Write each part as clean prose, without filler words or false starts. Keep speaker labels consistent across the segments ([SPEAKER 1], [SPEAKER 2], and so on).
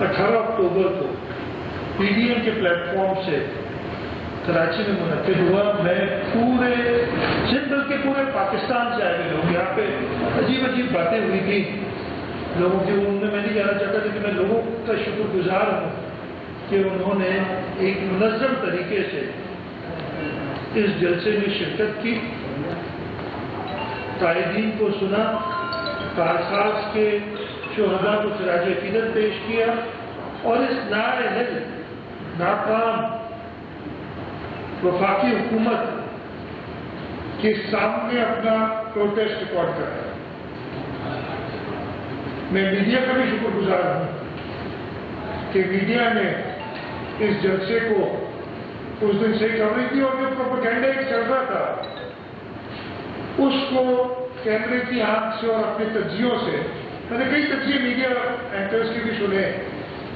[SPEAKER 1] 18 अक्टूबर को PDM के platform से कराची में मुनक्किद हुआ। मैं पूरे सिंध बल्कि पूरे पाकिस्तान से आए हुए लोग, यहाँ पे अजीब अजीब बातें हुई थी लोगों की, उनमें मैं नहीं कहना चाहता था कि मैं लोगों का शुक्रगुजार हूँ कि उन्होंने एक मुनज़्ज़म तरीके से इस जलसे में शिरकत की, कायदीन को सुना, कारसाज के शुहदा को सिराज अक़ीदत पेश किया और इस नाअहल नाकाम वफाकी हुकूमत के सामने अपना प्रोटेस्ट रिकॉर्ड कर रहा है। मैं मीडिया का भी शुक्रगुजार हूँ कि मीडिया ने इस जलसे को उस दिन से कवरेज दी और जो प्रोपेगेंडा चल रहा था उसको कैमरे की आंख से और अपने तज्जियों से, मैंने कई तज्जिए मीडिया एंकर्स के भी सुने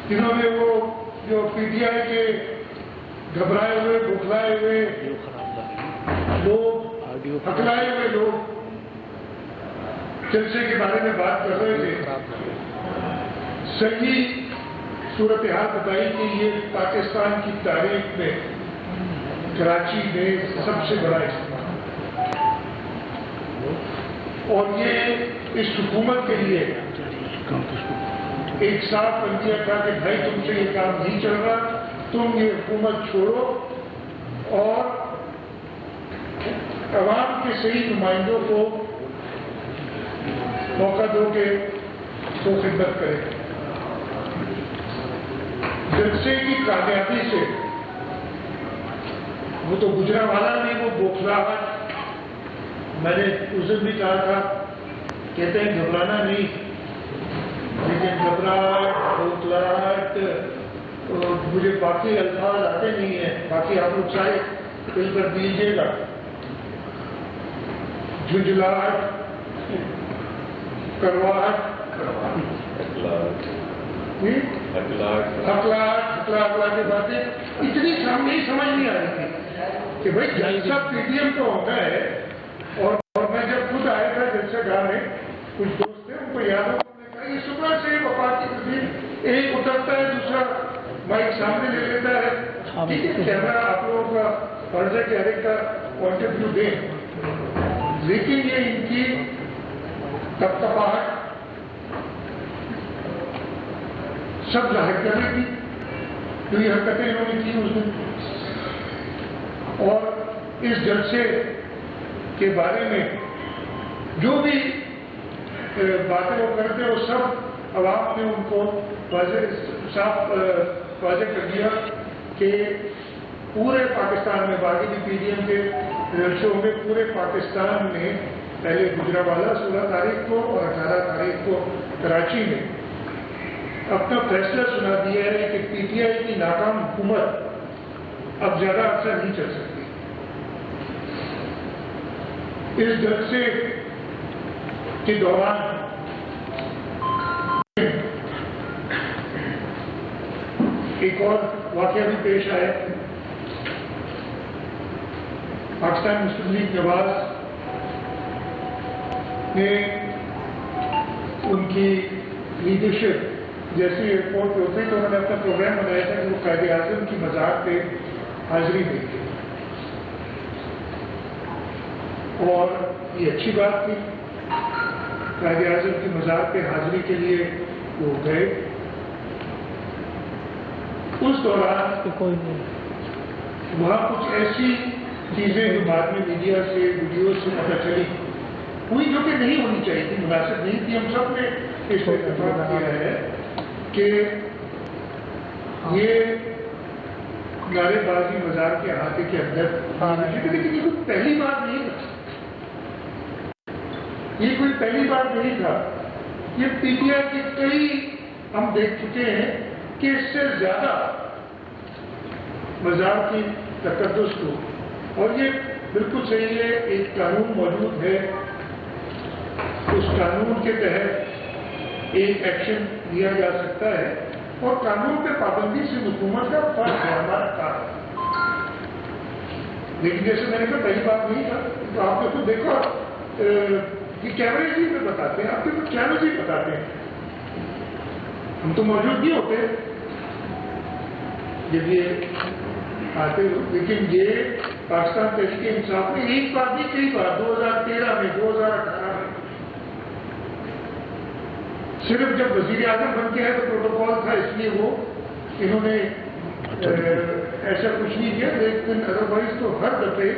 [SPEAKER 1] जिन्होंने वो जो PTI के घबराए हुए, बुखलाए हुए लोग, हकलाए हुए लोग जलसे के बारे में बात कर रहे थे, सही सूरत हाल बताई कि ये पाकिस्तान की तारीख में कराची में सबसे बड़ा इज्तिमा और ये इस हुकूमत के लिए एक साफ बंदिया था कि भाई तुमसे ये काम नहीं चल रहा, तुम ये हुकूमत छोड़ो और अवाम के सही नुमाइंदों को मौका दो कि वो खिदमत करें। जलसे की कामयाबी से वो तो गुजरावाला में वो बोखलाहट, मैंने उस दिन भी कहा था, कहते हैं घबराना नहीं, लेकिन घबराहट, बोखलाहट, मुझे बाकी अल्फाज आते नहीं है, बाकी आप लोग चाहे फिल कर दीजिएगा, झुंझलाहट, करवाहट, हकलाहट की बातें इतनी नहीं समझ नहीं आ रही थी कि भाई जलसा PDM तो होता है। और मैं जब खुद आया था जलसा गाँव में, कुछ दोस्त थे उनको याद हो, उन्होंने कहा ये सुबह से वफाक की तस्वीर एक उतरता है, दूसरा माइक सामने ले लेता है, ठीक है कैमरा आप लोगों का फर्ज है कि हर एक का पॉइंट ऑफ व्यू दें, लेकिन ये इनकी तपतपाहट सब जाहिर कर रही थी जो ये हरकतें इन्होंने की उस दिन। और इस जलसे के बारे में जो भी बातें वो करते वो सब अवाम ने उनको साफ वाज़ेह कर दिया कि पूरे पाकिस्तान में, बाकी भी PDM के जलसों में पूरे पाकिस्तान में पहले गुजरावाला 16 तारीख को और 18 तारीख को कराची में अपना फैसला सुना दिया है कि PTI की नाकाम हुकूमत अब ज्यादा अरसा नहीं चल सकती। इस जलसे के दौरान एक और वाकया भी पेश आया। पाकिस्तान मुस्लिम लीग नवाज ने उनकी लीडरशिप जैसे एयरपोर्ट पे उतरे तो उन्होंने अपना प्रोग्राम बनाया था कि वो कायदे आज़म की मज़ार पे हाजिरी देंगे और ये अच्छी बात थी। कायदे आज़म की मज़ार पे हाजिरी के लिए वो गए। उस दौरान वहाँ कुछ ऐसी चीज़ें जो बाद में मीडिया से, वीडियो से पता चली हुई जो कि नहीं होनी चाहिए थी, मुनासिब नहीं थी। हम सब ने इस पर इत्तेफाक किया है कि ये नारेबाजी मज़ार के अहाते के अंदर, लेकिन ये कोई पहली बार नहीं था, ये कोई पहली बार नहीं था। ये PTI के कई हम देख चुके हैं कि इससे ज्यादा मज़ार की तकद्दुस को, और ये बिल्कुल सही है, एक कानून मौजूद है, उस कानून के तहत एक एक्शन लिया जा सकता है और कानून पे पाबंदी से हुकूमत का फर्ज है, हमारा काम। लेकिन जैसे मैंने कहा पहली बात नहीं था, तो आपने तो देखो ये कैमरे जी में बताते हैं, आपके तो चैनल जी बताते हैं ہم تو موجود نہیں ہوتے جب یہ آتے ہو، لیکن یہ پاکستان تحریک انصاف نے ایک بار نہیں کئی بار 2013 میں 2018 میں صرف جب وزیر اعظم بن کے ہے تو پروٹوکول تھا اس لیے وہ انہوں نے ایسا کچھ نہیں کیا، لیکن ادروائز تو ہر دفعے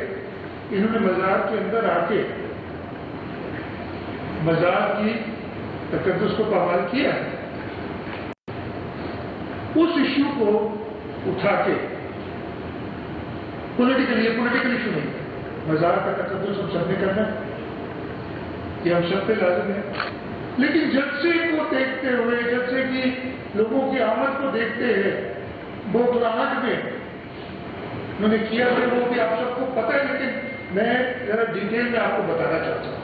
[SPEAKER 1] انہوں نے مزار کے اندر آ کے مزار کی تقدس کو پامال کیا ہے۔ اس ایشو کو اٹھا کے پولیٹیکل ایشو نہیں ہے، مزار کا تقدس ہم سب نے کرنا ہے، یہ ہم سب پہ لازم ہے، لیکن جلسے کو دیکھتے ہوئے، جلسے کی لوگوں کی آمد کو دیکھتے ہیں، بوکھلاہٹ میں انہوں نے کیا ہے، وہ بھی آپ سب کو پتہ ہے، لیکن میں ذرا ڈیٹیل میں آپ کو بتانا چاہتا ہوں۔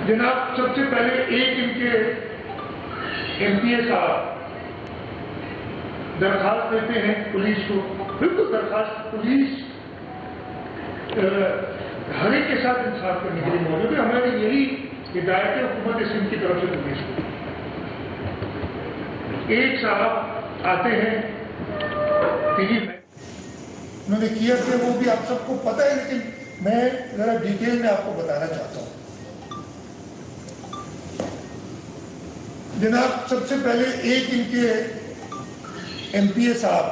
[SPEAKER 1] جناب سب سے پہلے ایک ان کے ایم پی اے صاحب درخواست دیتے ہیں پولیس کو، بالکل درخواست، پولیس ہر ایک کے ساتھ انصاف کرنے کے لیے موجود ہے، ہماری یہی ہدایت ہے حکومت سندھ کی طرف سے پولیس کو۔ ایک صاحب آتے ہیں ٹی وی میں، انہوں نے کیا کہ وہ بھی آپ سب کو پتہ ہے، لیکن میں ذرا ڈیٹیل میں آپ کو بتانا چاہتا ہوں۔ جناب سب سے پہلے ایک ان کے ایم پی اے صاحب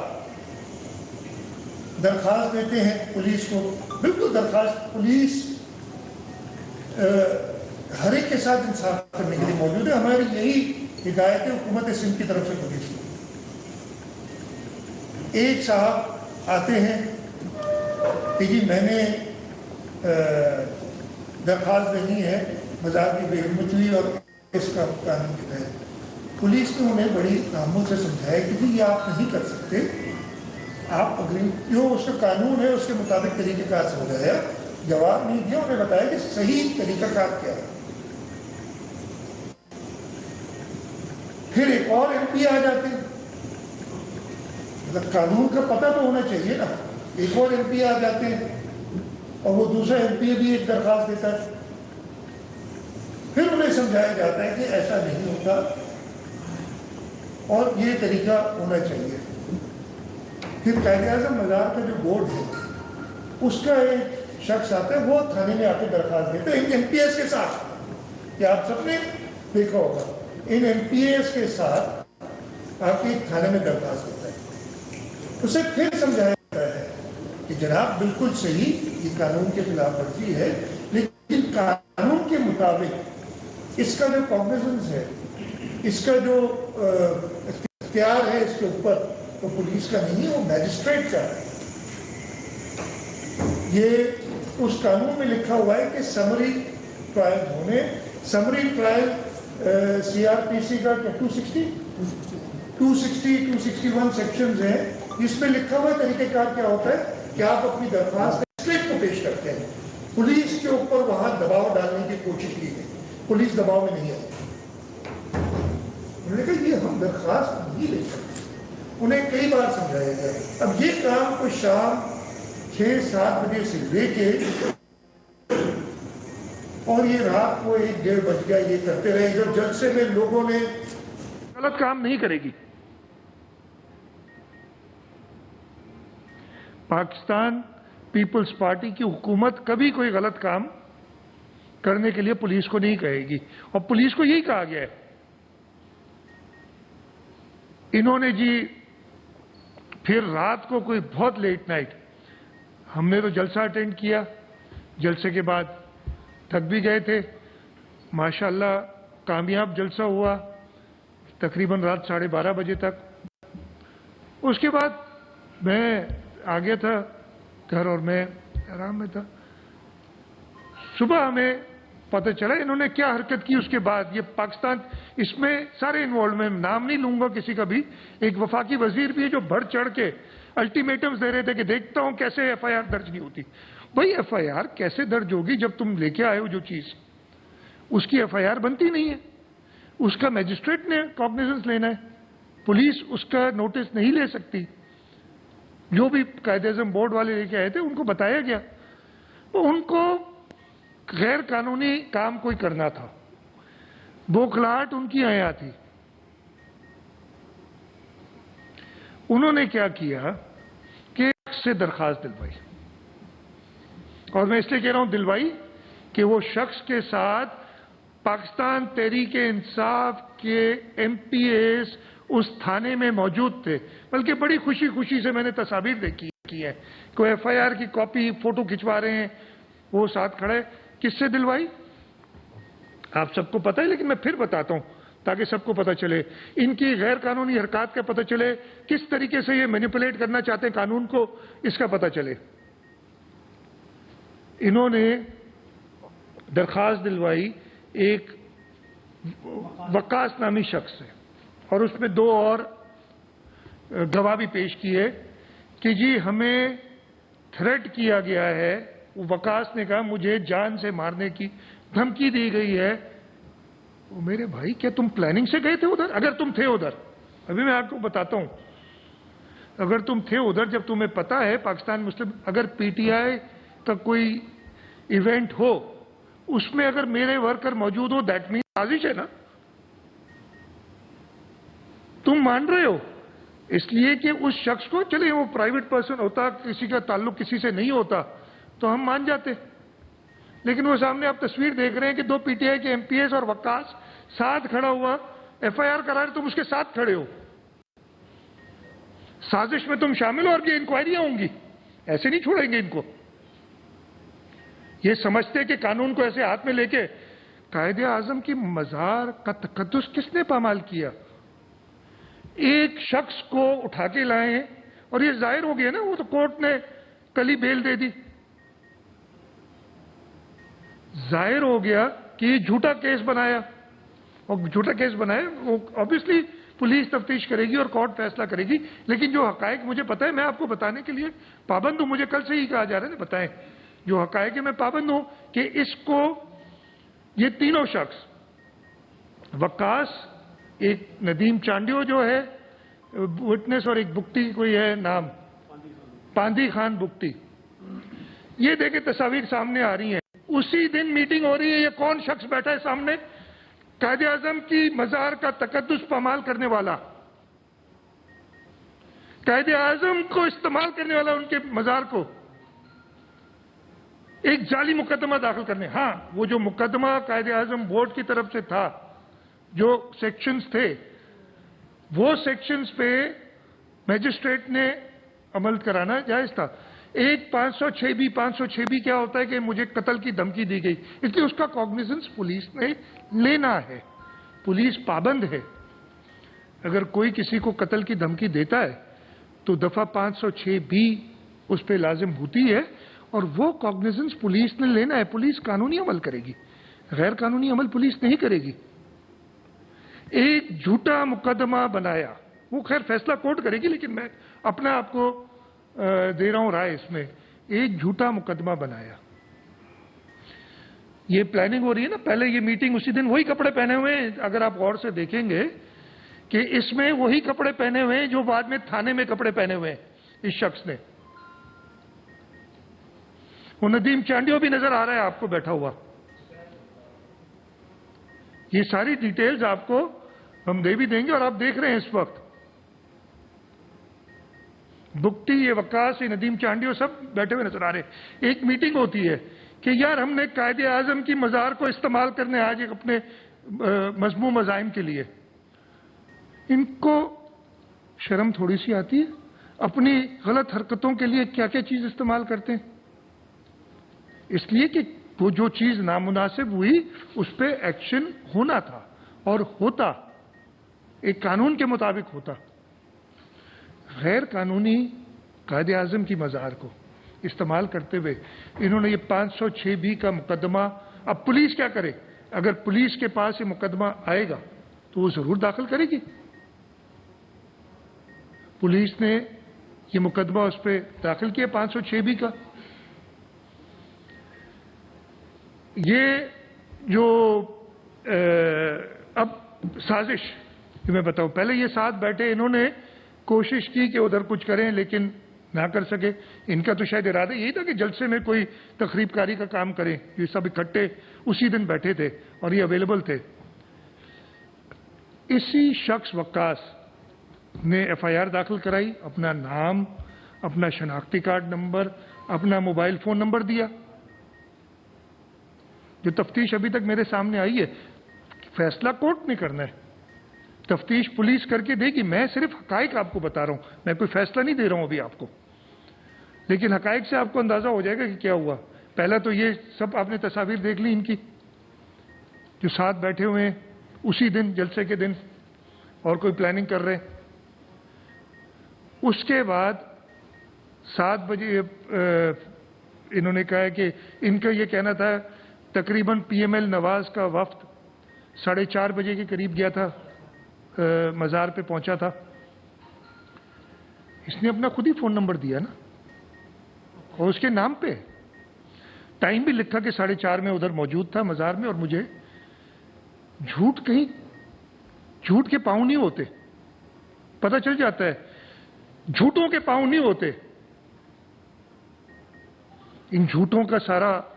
[SPEAKER 1] درخواست دیتے ہیں پولیس کو، بالکل درخواست، پولیس ہر ایک کے ساتھ انصاف کرنے کے لیے موجود ہے، ہماری یہی ہدایت ہے حکومت سندھ کی طرف سے پولیس کو۔ ایک صاحب آتے ہیں کہ جی میں نے درخواست دینی ہے مزار کی بے حرمتی ہوئی اور اس کا قانون کے تحت۔ پولیس نے انہیں بڑی ناموں سے سمجھایا کہ جی یہ آپ نہیں کر سکتے، آپ جو اس کا قانون ہے اس کے مطابق طریقہ کار سمجھایا، جواب نہیں دیا، انہیں بتایا کہ صحیح طریقہ کار کیا ہے۔ پھر ایک اور ایم پی آ جاتے ہیں، مطلب قانون کا پتہ تو ہونا چاہیے نا، ایک اور ایم پی آ جاتے ہیں اور وہ دوسرا ایم پی بھی ایک درخواست دیتا ہے، پھر انہیں سمجھایا جاتا ہے کہ ایسا نہیں ہوتا اور یہ طریقہ ہونا چاہیے۔ پھر قائد اعظم مزار کا جو بورڈ ہے اس کا ایک شخص آتا ہے، وہ تھانے میں آ کے درخواست دیتا ہے ان ایم پی ایس کے ساتھ، کہ آپ سب نے دیکھا ہوگا ان ایم پی ایس کے ساتھ آپ کے تھانے میں درخواست دیتا ہے، اسے پھر سمجھایا جاتا ہے کہ جناب بالکل صحیح، یہ قانون کے خلاف ورزی ہے، لیکن قانون کے مطابق اس کا جو کاگنیزنس ہے، اس کا جو اختیار ہے اس کے اوپر، وہ پولیس کا نہیں ہے، وہ میجسٹریٹ کا ہے۔ یہ اس قانون میں لکھا ہوا ہے کہ سمری ٹرائل ہونے، summary trial C R P C کا 261 سیکشنز ہیں، اس میں لکھا ہوا طریقہ کار کیا ہوتا ہے کہ آپ اپنی درخواست میجسٹریٹ کو پیش کرتے ہیں، پولیس کے اوپر وہاں دباؤ ڈالنے کی کوشش کی گئی، پولیس دباؤ میں نہیں آئی۔ انہوں نے کہا یہ ہم درخواست نہیں لے سکتے، انہیں کئی بار سمجھایا گیا۔ اب یہ کام کو شام 6-7 بجے سے لے کے اور یہ رات کو 1-1:30 بج گیا، یہ کرتے رہے، جب جلسے میں لوگوں نے غلط کام نہیں کرے گی۔ پاکستان پیپلز پارٹی کی حکومت کبھی کوئی غلط کام کرنے کے لیے پولیس کو نہیں کہے گی، اور پولیس کو یہی کہا گیا ہے۔ انہوں نے جی پھر رات کو کوئی بہت لیٹ نائٹ، ہم نے تو جلسہ اٹینڈ کیا، جلسے کے بعد تھک بھی گئے تھے، ماشاءاللہ کامیاب جلسہ ہوا تقریباً رات 12:30 بجے تک۔ اس کے بعد میں آ گیا تھا گھر اور میں آرام میں تھا۔ صبح ہمیں پتہ چلا انہوں نے کیا حرکت کی۔ اس کے بعد یہ پاکستان، اس میں سارے انوالو، میں نام نہیں لوں گا کسی کا بھی، ایک وفاقی وزیر بھی ہے جو بڑھ چڑھ کے الٹیمیٹمز دے رہے تھے کہ دیکھتا ہوں کیسے ایف آئی آر درج نہیں ہوتی۔ بھائی ایف آئی آر کیسے درج ہوگی جب تم لے کے آئے ہو جو چیز، اس کی ایف آئی آر بنتی نہیں ہے، اس کا میجسٹریٹ نے کاگنیزنس لینا ہے، پولیس اس کا نوٹس نہیں لے سکتی۔ جو بھی قائد اعظم بورڈ والے لے کے آئے تھے ان کو بتایا گیا، تو ان کو غیر قانونی کام کوئی کرنا تھا۔ बौखलाहट उनकी आया थी। उन्होंने क्या किया कि से दरखास्त दिलवाई, और मैं इसलिए कह रहा हूं दिलवाई कि वो शख्स के साथ पाकिस्तान तहरीक इंसाफ के एमपीएस उस थाने में मौजूद थे, बल्कि बड़ी खुशी खुशी से मैंने तस्वीर देखी है, कोई एफआईआर की कॉपी फोटो खिंचवा रहे हैं, वो साथ खड़े। किससे दिलवाई आप सबको पता है, लेकिन मैं फिर बताता हूं ताकि सबको पता चले, इनकी गैर कानूनी हरकत का पता चले, किस तरीके से ये मैनिपुलेट करना चाहते हैं कानून को, इसका पता चले। इन्होंने दरखास्त दिलवाई एक वकास नामी शख्स से, और उसमें 2 और गवाह भी पेश किए कि जी हमें थ्रेट किया गया है। वकास ने कहा मुझे जान से मारने की धमकी दी गई है। वो मेरे भाई, क्या तुम प्लानिंग से गए थे उधर? अगर तुम थे उधर, अभी मैं आपको बताता हूं, अगर तुम थे उधर, जब तुम्हें पता है पाकिस्तान मुस्लिम, अगर पीटीआई का कोई इवेंट हो, उसमें अगर मेरे वर्कर मौजूद हो, दैट मीन साजिश है ना। तुम मान रहे हो इसलिए कि उस शख्स को, चले वो प्राइवेट पर्सन होता, किसी का ताल्लुक किसी से नहीं होता, तो हम मान जाते। लेकिन वो सामने आप तस्वीर देख रहे हैं कि 2 पीटीआई के एमपीएस और वकास साथ खड़ा हुआ, एफआईआर करा रहे, तुम उसके साथ खड़े हो। साजिश में तुम शामिल हो और ये इंक्वायरियां होंगी, ऐसे नहीं छोड़ेंगे इनको। ये समझते कि कानून को ऐसे हाथ में लेके, कायदे आजम की मजार का तकद्दुस किसने पामाल किया? एक शख्स को उठा के लाए, और ये जाहिर हो गया ना, वो तो कोर्ट ने कल ही बेल दे दी। जाहिर हो गया कि ये झूठा केस बनाया, और झूठा केस बनाया, वो ऑब्वियसली पुलिस तफ्तीश करेगी और कोर्ट फैसला करेगी। लेकिन जो हकायक मुझे पता है, मैं आपको बताने के लिए पाबंद हूं। मुझे कल से ही कहा जा रहा है ना, बताएं जो हकायक है, मैं पाबंद हूं कि इसको, ये तीनों शख्स, वकास, एक नदीम चांडियो जो है विटनेस, और एक बुक्ति कोई है नाम, पांदी खान बुक्ति, ये देखे तस्वीर सामने आ रही है। उसी दिन मीटिंग हो रही है। ये कौन शख्स बैठा है सामने? कायदे आजम की मजार का तकद्दुस पामाल करने वाला, कायदे आजम को इस्तेमाल करने वाला, उनके मजार को एक जाली मुकदमा दाखिल करने। हाँ, वो जो मुकदमा कायदे आजम बोर्ड की तरफ से था, जो सेक्शंस थे, वो सेक्शंस पे मैजिस्ट्रेट ने अमल कराना जायज था। एक 506 बी क्या होता है कि मुझे कत्ल की धमकी दी गई, इसलिए उसका कॉग्निजेंस पुलिस ने लेना है। पुलिस पाबंद है, अगर कोई किसी को कत्ल की धमकी देता है तो दफा 506 बी उस पर लाजिम होती है, और वो कॉग्निजेंस पुलिस ने लेना है। पुलिस कानूनी अमल करेगी, गैर कानूनी अमल पुलिस नहीं करेगी। एक झूठा मुकदमा बनाया, वो खैर फैसला कोर्ट करेगी, लेकिन मैं अपना आपको दे रहा हूं राय इसमें। एक झूठा मुकदमा बनाया, ये प्लानिंग हो रही है ना। पहले ये मीटिंग उसी दिन, वही कपड़े पहने हुए हैं, अगर आप गौर से देखेंगे कि इसमें वही कपड़े पहने हुए हैं जो बाद में थाने में कपड़े पहने हुए हैं इस शख्स ने। वो नदीम चांडियो भी नजर आ रहा है आपको बैठा हुआ। ये सारी डिटेल्स आपको हम दे भी देंगे, और आप देख रहे हैं इस वक्त बुक्टी, ये वकास, ये नदीम चांडियो सब बैठे हुए नजर आ रहे हैं। एक मीटिंग होती है कि यार हमने कायदे आजम की मजार को इस्तेमाल करने आज एक अपने मजमू मजाइम के लिए। इनको शर्म थोड़ी सी आती है? अपनी गलत हरकतों के लिए क्या क्या चीज इस्तेमाल करते हैं, इसलिए कि वो जो चीज नामुनासिब हुई उस पर एक्शन होना था, और होता एक कानून के मुताबिक होता। गैर कानूनी कायदे आजम की मजार को इस्तेमाल करते हुए इन्होंने ये 506 बी का मुकदमा, अब पुलिस क्या करे? अगर पुलिस के पास ये मुकदमा आएगा तो वो जरूर दाखिल करेगी। पुलिस ने ये मुकदमा उस पर दाखिल किया 506 बी का। ये जो अब साजिश मैं बताऊं, पहले ये साथ बैठे, इन्होंने कोशिश की कि उधर कुछ करें लेकिन ना कर सके। इनका तो शायद इरादा यही था कि जलसे में कोई तकरीबकारी का काम करें। ये सब इकट्ठे उसी दिन बैठे थे और ये अवेलेबल थे। इसी शख्स वक्कास ने FIR दाखिल कराई, अपना नाम, अपना शनाख्ती कार्ड नंबर, अपना मोबाइल फोन नंबर दिया। जो तफ्तीश अभी तक मेरे सामने आई है, फैसला कोर्ट ने करना है, तफ्तीश पुलिस करके देगी। मैं सिर्फ हकाइक आपको बता रहा हूं, मैं कोई फैसला नहीं दे रहा हूं अभी आपको, लेकिन हकाइक से आपको अंदाजा हो जाएगा कि क्या हुआ। पहला तो ये सब आपने तस्वीर देख ली इनकी, जो साथ बैठे हुए हैं उसी दिन, जलसे के दिन, और कोई प्लानिंग कर रहे हैं। उसके बाद 7 बजे इन्होंने कहा है कि इनका ये कहना था तकरीबन PML नवाज का वफ्द 4:30 बजे के करीब गया था, मज़ार पे पहुंचा था। इसने अपना खुद ही फ़ोन नंबर दिया ना, और उसके नाम पे टाइम भी लिखा कि 4:30 में उधर मौजूद था मज़ार में। और मुझे झूठ, कहीं झूठ के पाँव नहीं होते, पता चल जाता है झूठों के पाँव नहीं होते। इन झूठों का सारा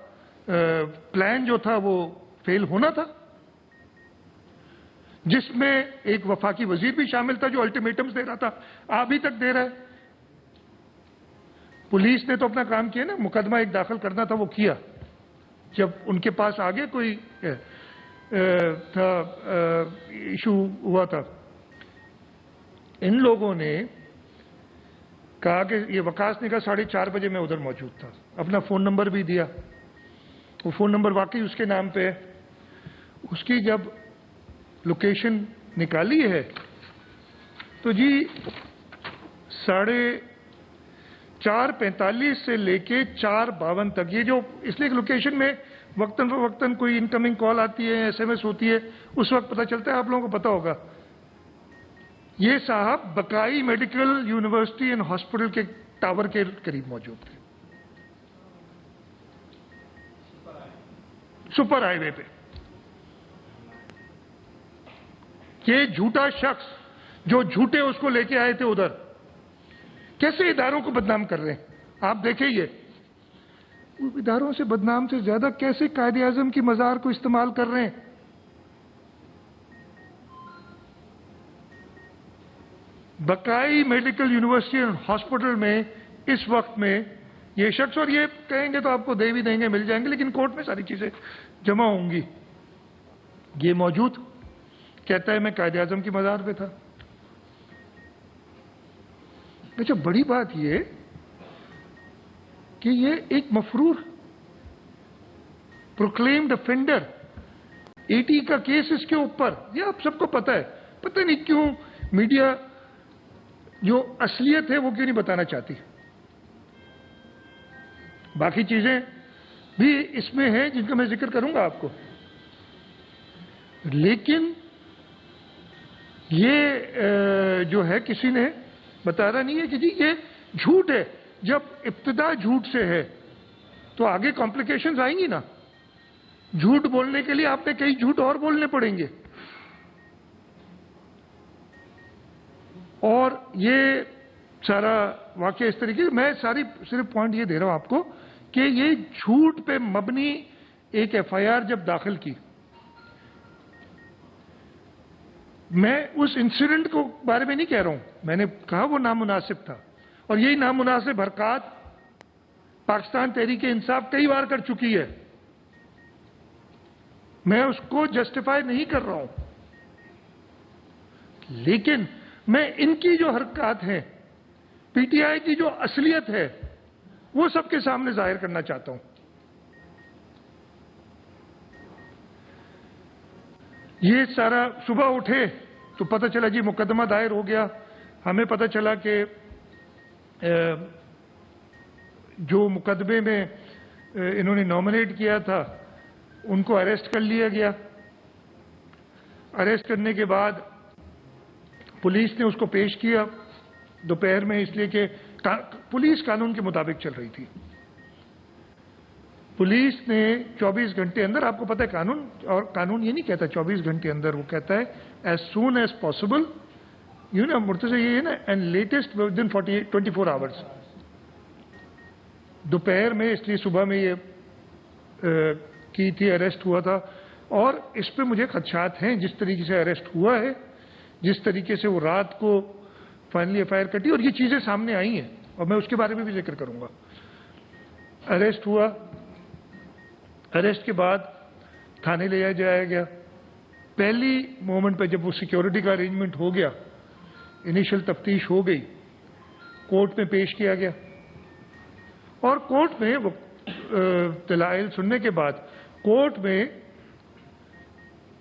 [SPEAKER 1] प्लान जो था वो फेल होना था, जिसमें एक वफाकी वजीर भी शामिल था जो अल्टीमेटम्स दे रहा था, अभी तक दे रहा है। पुलिस ने तो अपना काम किया ना, मुकदमा एक दाखिल करना था वो किया। जब उनके पास आगे कोई था इशू हुआ था, इन लोगों ने कहा कि ये वकास ने कहा 4:30 बजे मैं उधर मौजूद था, अपना फ़ोन नंबर भी दिया। वो फ़ोन नंबर वाकई उसके नाम पे है। उसकी जब लोकेशन निकाली है तो जी 4:45 से लेके 4:52 तक, ये जो इसलिए लोकेशन में वक्तन फवक्तन कोई इनकमिंग कॉल आती है, SMS होती है, उस वक्त पता चलता है। आप लोगों को पता होगा, ये साहब बकाई मेडिकल यूनिवर्सिटी एंड हॉस्पिटल के टावर के करीब मौजूद थे, सुपर हाईवे पे। ये झूठा शख्स जो झूठे उसको लेके आए थे उधर, कैसे इदारों को बदनाम कर रहे हैं आप देखिए। ये इदारों से बदनाम से ज्यादा कैसे कायदे आजम की मज़ार को इस्तेमाल कर रहे हैं। बकाई मेडिकल यूनिवर्सिटी एंड हॉस्पिटल में इस वक्त में ये शख्स, और ये कहेंगे तो आपको दे भी देंगे, मिल जाएंगे, लेकिन कोर्ट में सारी चीजें जमा होंगी। ये मौजूद कहता है मैं कायदे आजम की मज़ार पे था। अच्छा, बड़ी बात ये कि ये एक मफरूर प्रोक्लेम्ड ऑफेंडर, 80 का केस इसके ऊपर, ये आप सबको पता है। पता नहीं क्यों मीडिया जो असलियत है वो क्यों नहीं बताना चाहती। बाकी चीजें भी इसमें हैं जिनका मैं जिक्र करूंगा आपको, लेकिन ये जो है किसी ने बता रहा नहीं है कि जी ये झूठ है। जब इब्तिदा झूठ से है तो आगे कॉम्प्लिकेशंस आएंगी ना। झूठ बोलने के लिए आपने कई झूठ और बोलने पड़ेंगे। और ये सारा वाकया इस तरीके, मैं सारी सिर्फ पॉइंट ये दे रहा हूं आपको कि ये झूठ पे मबनी एक FIR जब दाखिल की, मैं उस इंसिडेंट को बारे में नहीं कह रहा हूं, मैंने कहा वो नामुनासिब था। और यही नामुनासिब हरकत पाकिस्तान तहरीक इंसाफ कई बार कर चुकी है, मैं उसको जस्टिफाई नहीं कर रहा हूं, लेकिन मैं इनकी जो हरकत है, PTI की जो असलियत है, वो सबके सामने जाहिर करना चाहता हूं। ये सारा सुबह उठे तो पता चला जी मुकदमा दायर हो गया। हमें पता चला कि जो मुकदमे में इन्होंने नॉमिनेट किया था उनको अरेस्ट कर लिया गया। अरेस्ट करने के बाद पुलिस ने उसको पेश किया दोपहर में, इसलिए कि पुलिस कानून के मुताबिक चल रही थी। पुलिस ने 24 घंटे अंदर, आपको पता है कानून, और कानून ये नहीं कहता 24 घंटे अंदर, वो कहता है as soon as possible, you ना मुर्तज़ा ये है ना, and latest within 24 hours. दोपहर में, इसलिए सुबह में ये की थी, अरेस्ट हुआ था। और इस पे मुझे खदशात हैं जिस तरीके से अरेस्ट हुआ है جس طریقے سے وہ رات کو فائنلی ایف آئی آر کٹی، اور یہ چیزیں سامنے آئی ہیں اور میں اس کے بارے میں بھی ذکر کروں گا۔ اریسٹ ہوا، اریسٹ کے بعد تھانے لے جایا گیا۔ پہلی مومنٹ پہ جب وہ سیکیورٹی کا ارینجمنٹ ہو گیا، انیشل تفتیش ہو گئی، کورٹ میں پیش کیا گیا، اور کورٹ میں وہ دلائل سننے کے بعد کورٹ میں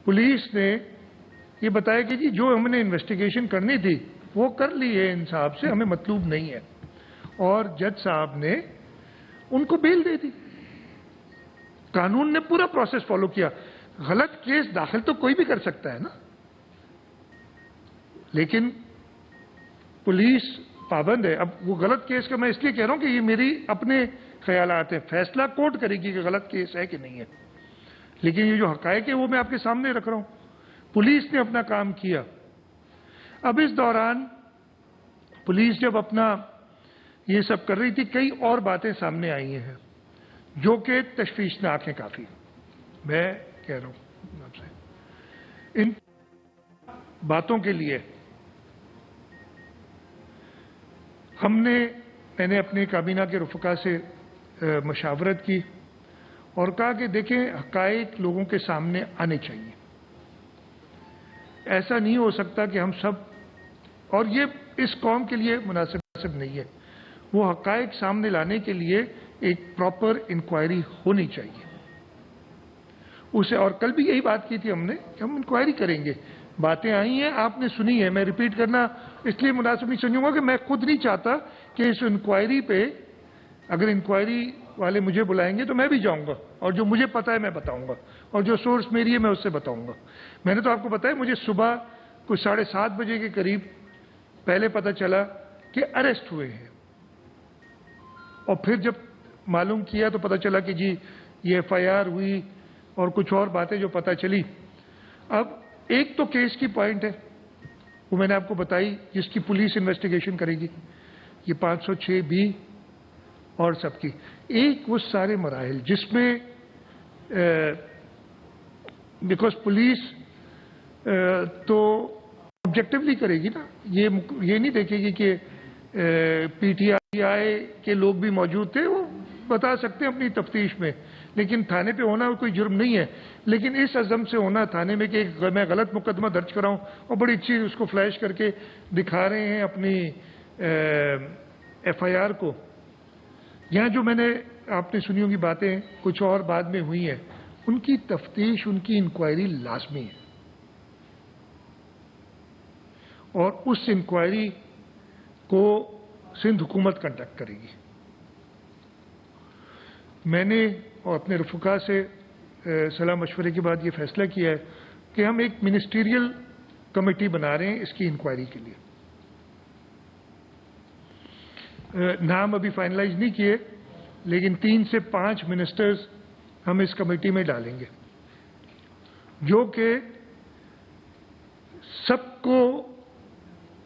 [SPEAKER 1] پولیس نے یہ بتایا کہ جی جو ہم نے انویسٹیگیشن کرنی تھی وہ کر لی ہے انصاف سے، ہمیں مطلوب نہیں ہے، اور جج صاحب نے ان کو بیل دے دی۔ قانون نے پورا پروسیس فالو کیا۔ غلط کیس داخل تو کوئی بھی کر سکتا ہے نا، لیکن پولیس پابند ہے۔ اب وہ غلط کیس کا میں اس لیے کہہ رہا ہوں کہ یہ میری اپنے خیالات ہیں، فیصلہ کورٹ کرے گی کہ غلط کیس ہے کہ نہیں ہے، لیکن یہ جو حقائق ہے وہ میں آپ کے سامنے رکھ رہا ہوں۔ پولیس نے اپنا کام کیا۔ اب اس دوران پولیس جب اپنا یہ سب کر رہی تھی، کئی اور باتیں سامنے آئی ہیں جو کہ تشویشناک ہیں کافی۔ میں کہہ رہا ہوں آپ سے، ان باتوں کے لیے میں نے اپنے کابینہ کے رفقا سے مشاورت کی اور کہا کہ دیکھیں حقائق لوگوں کے سامنے آنے چاہیے۔ ایسا نہیں ہو سکتا کہ ہم سب، اور یہ اس قوم کے لیے مناسب نہیں ہے، وہ حقائق سامنے لانے کے لیے ایک پراپر انکوائری ہونی چاہیے اسے۔ اور کل بھی یہی بات کی تھی ہم نے کہ ہم انکوائری کریں گے۔ باتیں آئی ہیں، آپ نے سنی ہے، میں ریپیٹ کرنا اس لیے مناسب نہیں سمجھوں گا کہ میں خود نہیں چاہتا کہ اس انکوائری پہ، اگر انکوائری والے مجھے بلائیں گے تو میں بھی جاؤں گا، اور جو مجھے پتا ہے میں بتاؤں گا، اور جو سورس میری ہے میں اس سے بتاؤں گا۔ میں نے تو آپ کو بتایا مجھے صبح کچھ 7:30 بجے کے قریب پہلے پتہ چلا کہ اریسٹ ہوئے ہیں، اور پھر جب معلوم کیا تو پتہ چلا کہ جی یہ ایف آئی آر ہوئی اور کچھ اور باتیں جو پتہ چلی۔ اب ایک تو کیس کی پوائنٹ ہے، وہ میں نے آپ کو بتائی، جس کی پولیس انویسٹیگیشن کرے گی، یہ 506 بھی اور سب کی۔ ایک وہ سارے مراحل جس میں بیکاز پولیس تو آبجیکٹیولی کرے گی نا، یہ نہیں دیکھے گی کہ پی ٹی آئی کے لوگ بھی موجود تھے، وہ بتا سکتے ہیں اپنی تفتیش میں، لیکن تھانے پہ ہونا کوئی جرم نہیں ہے، لیکن اس عزم سے ہونا تھانے میں کہ میں غلط مقدمہ درج کراؤں، اور بڑی اچھی اس کو فلیش کر کے دکھا رہے ہیں اپنی ایف آئی آر کو۔ یہاں جو میں نے آپ نے سنی ہوں گی باتیں کچھ اور بعد میں ہوئی ہیں، ان کی تفتیش، ان کی انکوائری لازمی ہے، اور اس انکوائری کو سندھ حکومت کنڈکٹ کرے گی۔ میں نے اور اپنے رفقا سے صلاح مشورے کے بعد یہ فیصلہ کیا ہے کہ ہم ایک منسٹریل کمیٹی بنا رہے ہیں اس کی انکوائری کے لیے۔ نام ابھی فائنلائز نہیں کیے، لیکن 3 سے 5 منسٹرز ہم اس کمیٹی میں ڈالیں گے، جو کہ سب کو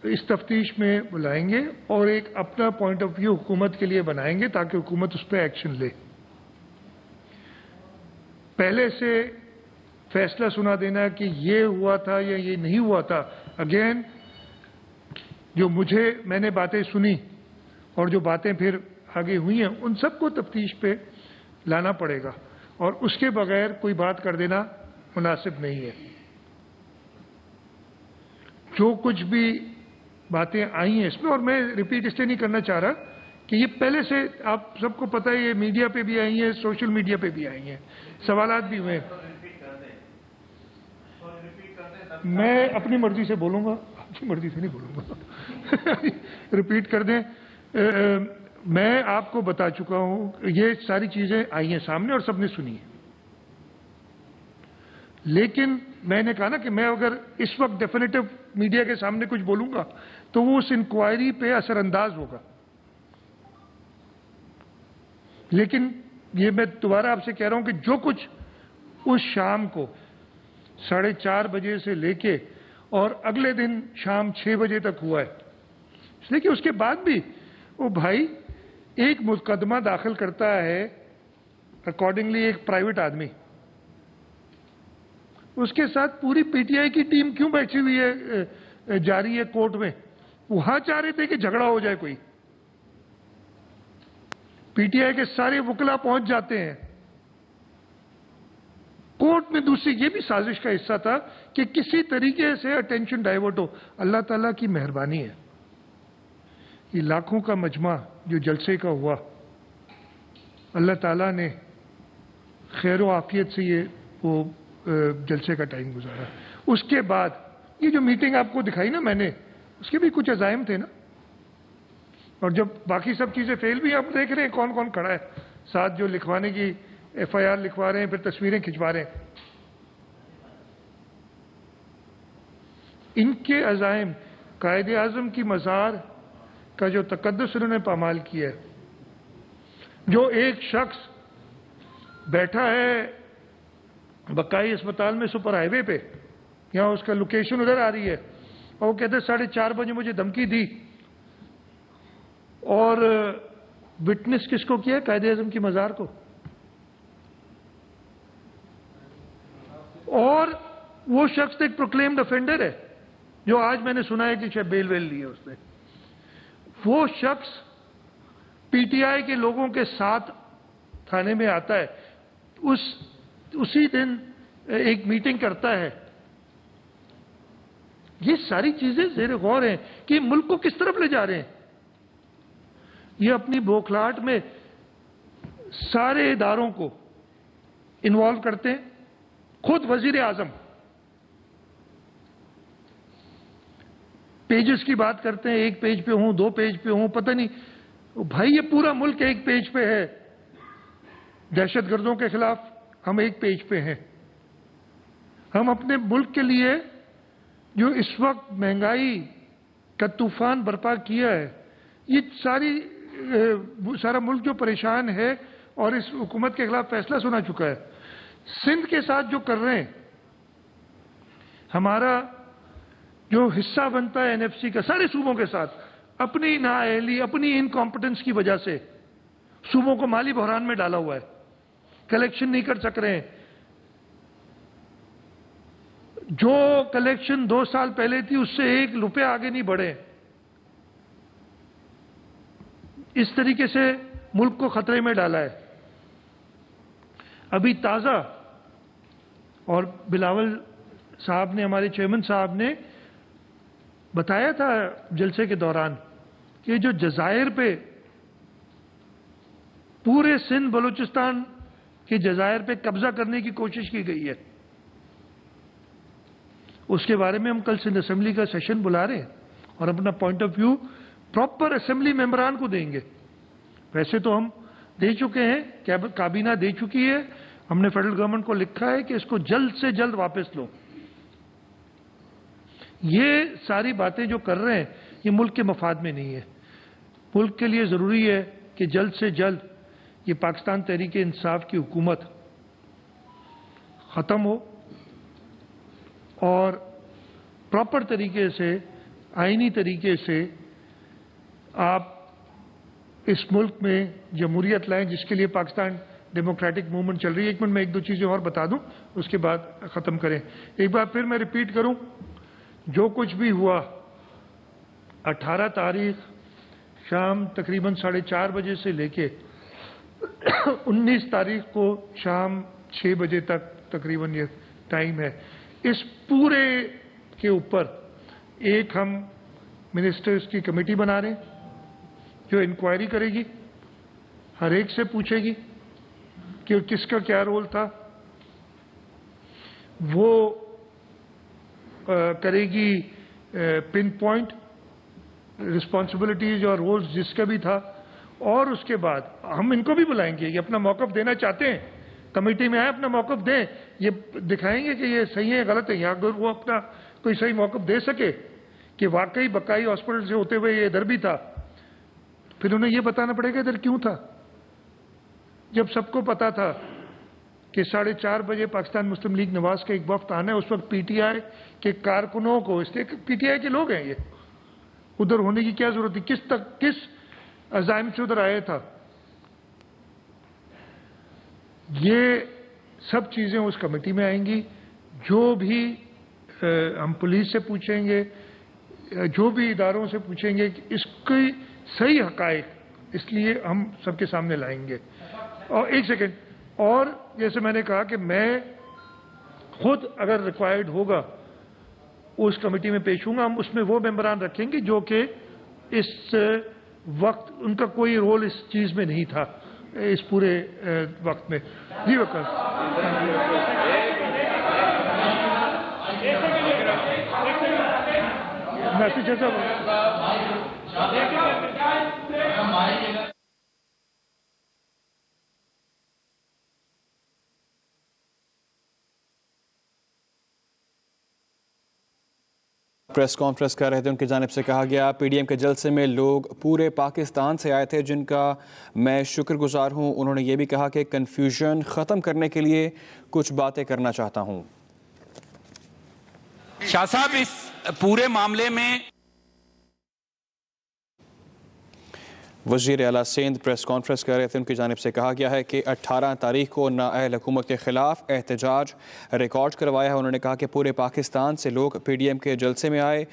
[SPEAKER 1] اس تفتیش میں بلائیں گے اور ایک اپنا پوائنٹ آف ویو حکومت کے لیے بنائیں گے تاکہ حکومت اس پہ ایکشن لے۔ پہلے سے فیصلہ سنا دینا کہ یہ ہوا تھا یا یہ نہیں ہوا تھا، اگین جو میں نے باتیں سنی اور جو باتیں پھر آگے ہوئی ہیں ان سب کو تفتیش پہ لانا پڑے گا، اور اس کے بغیر کوئی بات کر دینا مناسب نہیں ہے۔ جو کچھ بھی باتیں آئی ہیں اس میں، اور میں ریپیٹ اس لیے نہیں کرنا چاہ رہا کہ یہ پہلے سے آپ سب کو پتہ ہے، یہ میڈیا پہ بھی آئی ہیں، سوشل میڈیا پہ بھی آئی ہیں، سوالات بھی ہوئے ہیں۔ میں اپنی مرضی سے بولوں گا، آپ کی مرضی سے نہیں بولوں گا۔ ریپیٹ کر دیں، میں آپ کو بتا چکا ہوں، یہ ساری چیزیں آئی ہیں سامنے اور سب نے سنی ہیں، لیکن میں نے کہا نا کہ میں اگر اس وقت ڈیفینیٹو میڈیا کے سامنے کچھ بولوں گا تو وہ اس انکوائری پہ اثر انداز ہوگا۔ لیکن یہ میں دوبارہ آپ سے کہہ رہا ہوں کہ جو کچھ اس شام کو 4:30 بجے سے لے کے اور اگلے دن شام 6 بجے تک ہوا ہے، اس لیے کہ اس کے بعد بھی وہ بھائی ایک مقدمہ داخل کرتا ہے اکارڈنگلی ایک پرائیویٹ آدمی، اس کے ساتھ پوری پی ٹی آئی کی ٹیم کیوں بیٹھی ہوئی ہے جاری ہے کورٹ میں؟ وہاں چاہ رہے تھے کہ جھگڑا ہو جائے کوئی. پی ٹی آئی کے سارے وکلا پہنچ جاتے ہیں کورٹ میں. دوسری یہ بھی سازش کا حصہ تھا کہ کسی طریقے سے اٹینشن ڈائیورٹ ہو. اللہ تعالیٰ کی مہربانی ہے یہ لاکھوں کا مجمع جو جلسے کا ہوا، اللہ تعالیٰ نے خیر و عافیت سے وہ جلسے کا ٹائم گزارا. اس کے بعد یہ جو میٹنگ آپ کو دکھائی نا میں نے، اس کے بھی کچھ عزائم تھے نا. اور جب باقی سب چیزیں فیل بھی آپ دیکھ رہے ہیں کون کون کھڑا ہے ساتھ جو لکھوانے کی ایف آئی آر لکھوا رہے ہیں، پھر تصویریں کھنچوا رہے ہیں. ان کے عزائم، قائد اعظم کی مزار کا جو تقدس انہوں نے پامال کیا ہے، جو ایک شخص بیٹھا ہے بقائی اسپتال میں سپر ہائی وے پہ، یہاں اس کا لوکیشن ادھر آ رہی ہے، اور وہ کہتے ہیں 4:30 بجے مجھے دھمکی دی. اور وٹنس کس کو کیا؟ قائد اعظم کی مزار کو. اور وہ شخص ایک پروکلیمڈ افینڈر ہے جو آج میں نے سنا ہے کہ شاید بیل ویل لی ہے اس نے. وہ شخص پی ٹی آئی کے لوگوں کے ساتھ تھانے میں آتا ہے، اسی دن ایک میٹنگ کرتا ہے. یہ ساری چیزیں زیر غور ہیں کہ ملک کو کس طرف لے جا رہے ہیں. یہ اپنی بوکھلاہٹ میں سارے اداروں کو انوالو کرتے ہیں. خود وزیر اعظم پیجز کی بات کرتے ہیں، 1 پیج پہ ہوں 2 پیج پہ ہوں، پتہ نہیں. بھائی یہ پورا ملک 1 پیج پہ ہے. دہشت گردوں کے خلاف ہم 1 پیج پہ ہیں. ہم اپنے ملک کے لیے جو اس وقت مہنگائی کا طوفان برپا کیا ہے، یہ سارا ملک جو پریشان ہے اور اس حکومت کے خلاف فیصلہ سنا چکا ہے. سندھ کے ساتھ جو کر رہے ہیں، ہمارا جو حصہ بنتا ہے این ایف سی کا سارے صوبوں کے ساتھ، اپنی نااہلی، اپنی انکمپٹنس کی وجہ سے صوبوں کو مالی بحران میں ڈالا ہوا ہے. کلیکشن نہیں کر سک رہے ہیں. جو کلیکشن 2 سال پہلے تھی اس سے 1 روپے آگے نہیں بڑھے. اس طریقے سے ملک کو خطرے میں ڈالا ہے. ابھی تازہ، اور بلاول صاحب نے، ہمارے چیئرمین صاحب نے بتایا تھا جلسے کے دوران کہ جو جزائر پہ، پورے سندھ بلوچستان کے جزائر پہ قبضہ کرنے کی کوشش کی گئی ہے، اس کے بارے میں ہم کل سندھ اسمبلی کا سیشن بلا رہے ہیں اور اپنا point of view proper assembly ممبران کو دیں گے. ویسے تو ہم دے چکے ہیں، کابینہ دے چکی ہے. ہم نے فیڈرل گورنمنٹ کو لکھا ہے کہ اس کو جلد سے جلد واپس لو. یہ ساری باتیں جو کر رہے ہیں یہ ملک کے مفاد میں نہیں ہے. ملک کے لیے ضروری ہے کہ جلد سے جلد یہ پاکستان تحریک انصاف کی حکومت ختم ہو اور پراپر طریقے سے، آئینی طریقے سے آپ اس ملک میں جمہوریت لائیں جس کے لیے پاکستان ڈیموکریٹک موومنٹ چل رہی ہے. 1 منٹ میں 1-2 چیزیں اور بتا دوں، اس کے بعد ختم کریں. ایک بار پھر میں ریپیٹ کروں، جو کچھ بھی ہوا 18 تاریخ شام تقریباً 4:30 بجے سے لے کے 19 تاریخ کو شام 6 بجے تک تقریباً یہ ٹائم ہے. اس پورے کے اوپر ایک ہم منسٹرز کی کمیٹی بنا رہے ہیں جو انکوائری کرے گی، ہر ایک سے پوچھے گی کہ کس کا کیا رول تھا. وہ کرے گی پن پوائنٹ رسپانسبلٹیز اور رولز جس کا بھی تھا، اور اس کے بعد ہم ان کو بھی بلائیں گے. یہ اپنا موقف دینا چاہتے ہیں، کمیٹی میں آئے اپنا موقف دیں، یہ دکھائیں گے کہ یہ صحیح ہے غلط ہے. یا اگر وہ اپنا کوئی صحیح موقف دے سکے کہ واقعی بقائی ہاسپٹل سے ہوتے ہوئے یہ ادھر بھی تھا، پھر انہیں یہ بتانا پڑے گا ادھر کیوں تھا. جب سب کو پتا تھا کہ 4:30 بجے پاکستان مسلم لیگ نواز کا ایک وفد آنا ہے، اس وقت پی ٹی آئی کے کارکنوں کو، اس لیے پی ٹی آئی کے لوگ ہیں، یہ ادھر ہونے کی کیا ضرورت تھی؟ کس عزائم سے ادھر آیا تھا؟ یہ سب چیزیں اس کمیٹی میں آئیں گی. जो भी हम पुलिस से पूछेंगे, जो भी इदारों से पूछेंगे कि इसकी सही हक़ाइक़ इसलिए हम सबके सामने लाएंगे। और एक सेकेंड, और जैसे मैंने कहा कि मैं खुद अगर रिक्वायर्ड होगा उस कमेटी में पेश हूँगा, हम उसमें वो मेंबरान रखेंगे जो कि इस वक्त उनका कोई रोल इस चीज़ में नहीं था इस पूरे वक्त में। जी वकास मैसेज है
[SPEAKER 2] प्रेस कॉन्फ्रेंस कर रहे थे, उनकी जानिब से कहा गया पीडीएम के जलसे में लोग पूरे पाकिस्तान से आए थे जिनका मैं शुक्रगुजार हूं। उन्होंने ये भी कहा कि कन्फ्यूजन ख़त्म करने के लिए कुछ बातें करना चाहता हूं।
[SPEAKER 3] शाह साहब, इस पूरे मामले में
[SPEAKER 2] वज़ीर आला सिंध प्रेस कॉन्फ्रेंस कर रहे थे, उनकी जानिब से कहा गया है कि 18 तारीख को नाअहल हुकूमत के ख़िलाफ़ एहतजाज रिकॉर्ड करवाया है। उन्होंने कहा कि पूरे पाकिस्तान से लोग पीडीएम के जलसे में आए।